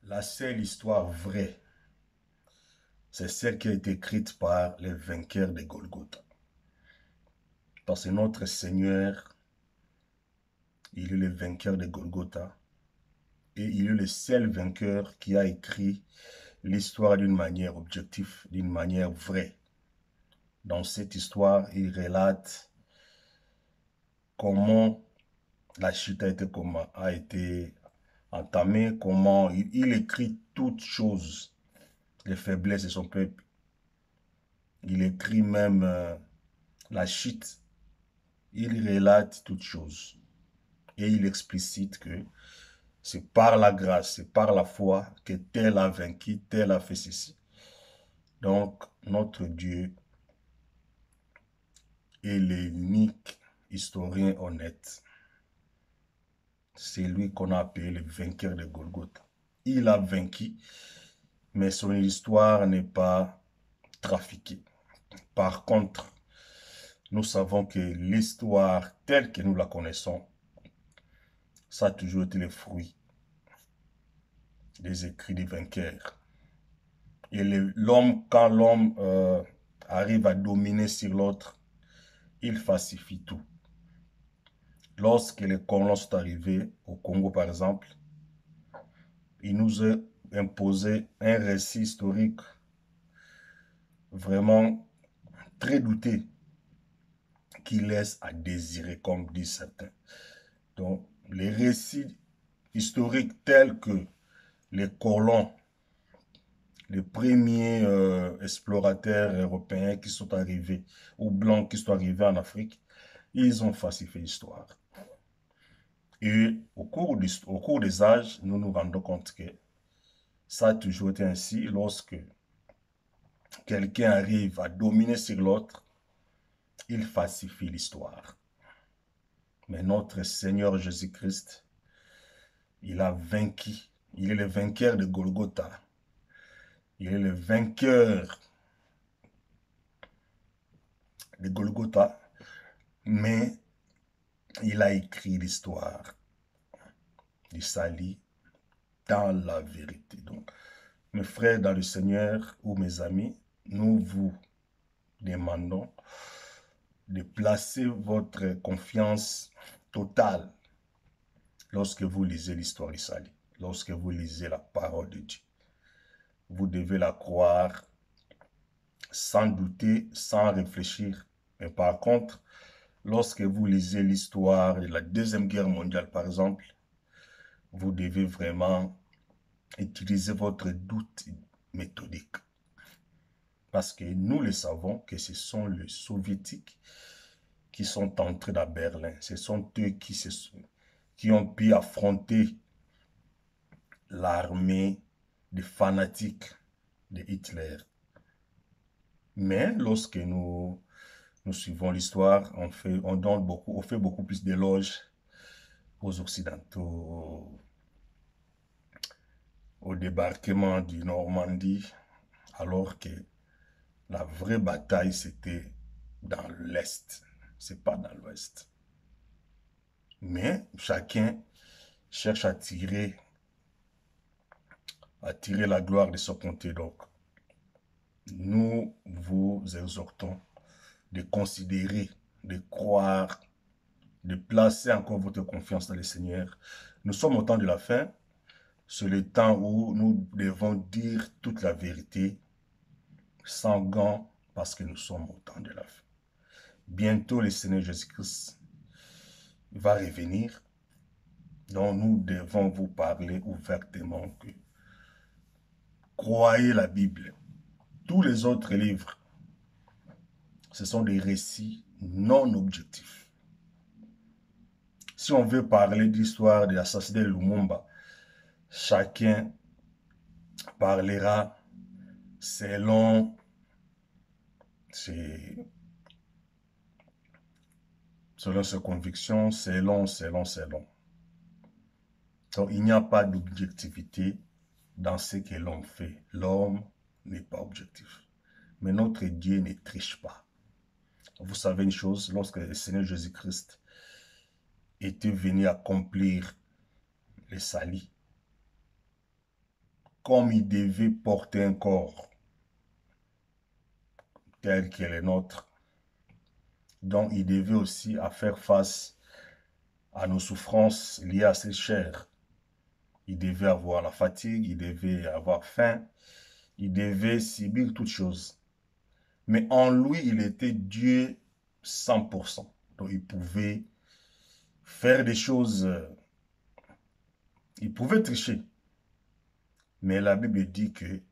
La seule histoire vraie, c'est celle qui a été écrite par les vainqueurs de Golgotha. Parce que notre Seigneur, il est le vainqueur de Golgotha. Et il est le seul vainqueur qui a écrit l'histoire d'une manière objective, d'une manière vraie. Dans cette histoire, il relate comment la chute a été entamée, comment il écrit toutes choses, les faiblesses de son peuple. Il écrit même la chute. Il relate toutes choses. Et il explicite que c'est par la grâce, c'est par la foi que tel a vaincu, tel a fait ceci. Donc, notre Dieu est l'unique historien honnête. C'est lui qu'on a appelé le vainqueur de Golgotha. Il a vaincu, mais son histoire n'est pas trafiquée. Par contre, nous savons que l'histoire telle que nous la connaissons, ça a toujours été le fruit des écrits des vainqueurs. Et l'homme, quand l'homme arrive à dominer sur l'autre, il falsifie tout. Lorsque les colons sont arrivés au Congo, par exemple, ils nous ont imposé un récit historique vraiment très douté qui laisse à désirer, comme disent certains. Donc, les récits historiques tels que les colons, les premiers explorateurs européens qui sont arrivés, ou blancs qui sont arrivés en Afrique, ils ont falsifié l'histoire. Et au cours des âges, nous nous rendons compte que ça a toujours été ainsi. Lorsque quelqu'un arrive à dominer sur l'autre, il falsifie l'histoire. Mais notre Seigneur Jésus-Christ, il a vaincu. Il est le vainqueur de Golgotha. Il est le vainqueur de Golgotha, mais il a écrit l'histoire du salut dans la vérité. Donc, mes frères dans le Seigneur ou mes amis, nous vous demandons de placer votre confiance totale lorsque vous lisez l'histoire du salut, lorsque vous lisez la parole de Dieu. Vous devez la croire sans douter, sans réfléchir. Mais par contre, lorsque vous lisez l'histoire de la Deuxième Guerre mondiale, par exemple, vous devez vraiment utiliser votre doute méthodique. Parce que nous le savons que ce sont les soviétiques qui sont entrés à Berlin. Ce sont eux qui ont pu affronter l'armée des fanatiques de Hitler. Mais lorsque nous suivons l'histoire, on fait beaucoup plus d'éloges aux Occidentaux, au débarquement du Normandie, alors que la vraie bataille, c'était dans l'Est, c'est pas dans l'Ouest. Mais chacun cherche à tirer la gloire de son côté. Donc, nous vous exhortons de considérer, de croire, de placer encore votre confiance dans le Seigneur. Nous sommes au temps de la fin. C'est le temps où nous devons dire toute la vérité sans gants parce que nous sommes au temps de la fin. Bientôt, le Seigneur Jésus-Christ va revenir. Donc, nous devons vous parler ouvertement que croyez la Bible. Tous les autres livres, ce sont des récits non objectifs. Si on veut parler de l'histoire de l'assassinat de Lumumba, chacun parlera selon ses convictions, selon. Donc, il n'y a pas d'objectivité dans ce que l'homme fait. L'homme n'est pas objectif. Mais notre Dieu ne triche pas. Vous savez une chose, lorsque le Seigneur Jésus-Christ était venu accomplir le salut, comme il devait porter un corps tel que le nôtre, donc il devait aussi à faire face à nos souffrances liées à cette chair. Il devait avoir la fatigue, il devait avoir faim, il devait subir toutes choses. Mais en lui, il était Dieu 100%. Donc il pouvait faire des choses, il pouvait tricher. Mais la Bible dit que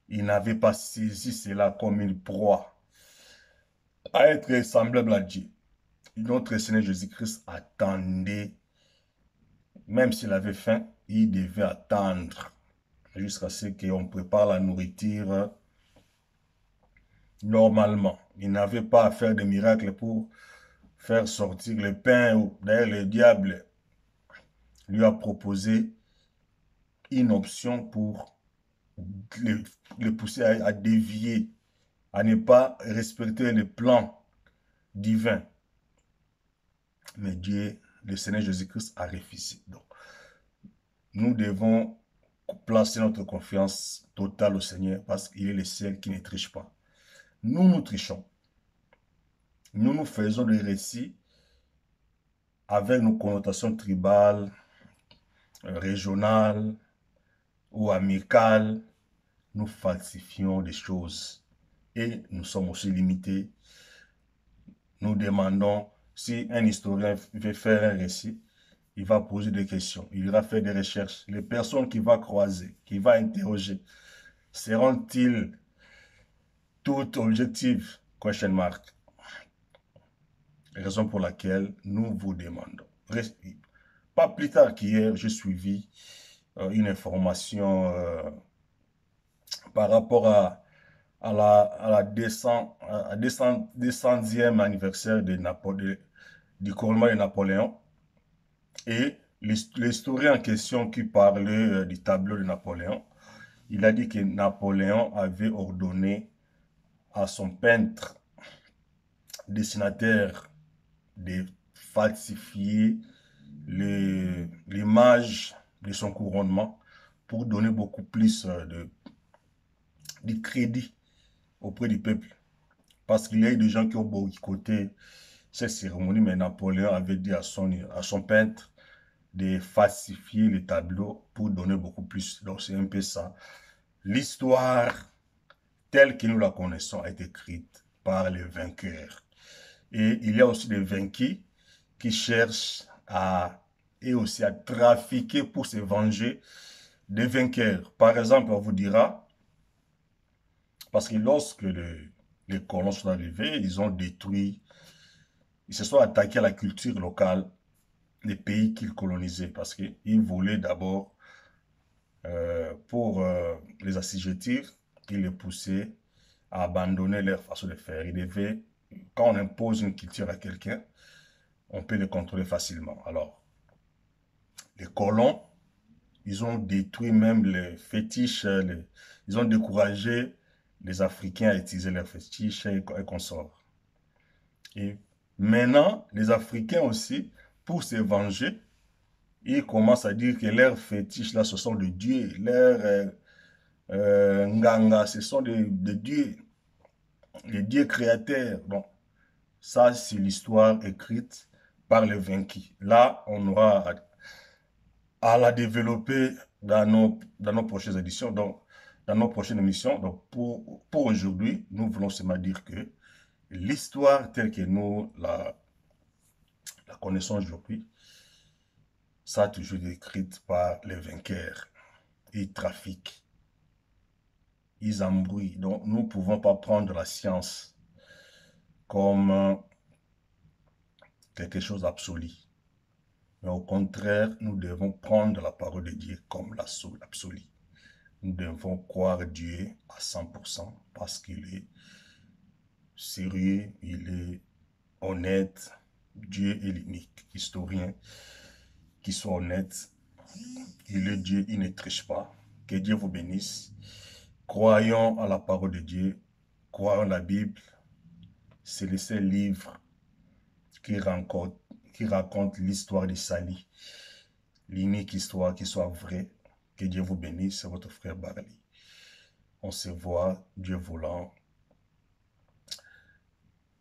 il n'avait pas saisi cela comme une proie à être semblable à Dieu. Notre Seigneur Jésus-Christ attendait, même s'il avait faim, il devait attendre jusqu'à ce qu'on prépare la nourriture normalement. Il n'avait pas à faire des miracles pour faire sortir le pain. D'ailleurs, le diable lui a proposé une option pour le pousser à dévier, à ne pas respecter le plan divin. Mais Dieu, le Seigneur Jésus-Christ a refusé. Donc, nous devons placer notre confiance totale au Seigneur parce qu'il est le seul qui ne triche pas. Nous, nous trichons. Nous faisons des récits avec nos connotations tribales, régionales ou amicales. Nous falsifions des choses et nous sommes aussi limités. Nous demandons, si un historien veut faire un récit, il va poser des questions, il va faire des recherches. Les personnes qu'il va croiser, qu'il va interroger, seront-ils toutes objectives? Question mark. Raison pour laquelle nous vous demandons. Pas plus tard qu'hier, j'ai suivi une information par rapport à la 200e anniversaire du couronnement de Napoléon. Et l'historien en question qui parlait du tableau de Napoléon, il a dit que Napoléon avait ordonné à son peintre dessinateur de falsifier l'image de son couronnement pour donner beaucoup plus de crédit auprès du peuple. Parce qu'il y a eu des gens qui ont boycotté cette cérémonie, mais Napoléon avait dit à son peintre de falsifier les tableaux pour donner beaucoup plus. Donc c'est un peu ça. L'histoire telle que nous la connaissons a été écrite par les vainqueurs. Et il y a aussi des vaincus qui cherchent et aussi à trafiquer pour se venger des vainqueurs. Par exemple, on vous dira, parce que lorsque les colons sont arrivés, ils ont détruit, ils se sont attaqués à la culture locale des pays qu'ils colonisaient, parce qu'ils voulaient d'abord, pour les assujettir, ils les poussaient à abandonner leur façon de faire. Ils devaient, quand on impose une culture à quelqu'un, on peut le contrôler facilement. Alors, les colons, ils ont détruit même les fétiches, ils ont découragé les Africains à utiliser leurs fétiches et consorts. Et maintenant, les Africains aussi, pour se venger, ils commencent à dire que leurs fétiches, là, ce sont des dieux. Leurs nganga, ce sont des dieux, les dieux créateurs. Donc, ça, c'est l'histoire écrite par les vaincus. Là, on aura à la développer dans nos prochaines éditions, donc dans nos prochaines émissions. Donc, pour aujourd'hui, nous voulons seulement dire que l'histoire telle que nous la connaissons aujourd'hui, ça a toujours été écrite par les vainqueurs. Ils trafiquent, ils embrouillent. Donc, nous ne pouvons pas prendre la science comme quelque chose d'absolu. Mais au contraire, nous devons prendre la parole de Dieu comme l'absolu. Nous devons croire Dieu à 100% parce qu'il est sérieux, il est honnête. Dieu est l'unique historien qui soit honnête. Il est Dieu, il ne triche pas. Que Dieu vous bénisse. Croyons à la parole de Dieu. Croyons la Bible. C'est le seul livre qui raconte l'histoire de Sali. L'unique histoire qui soit vraie, Que Dieu vous bénisse, c'est votre frère Barley. On se voit, Dieu voulant,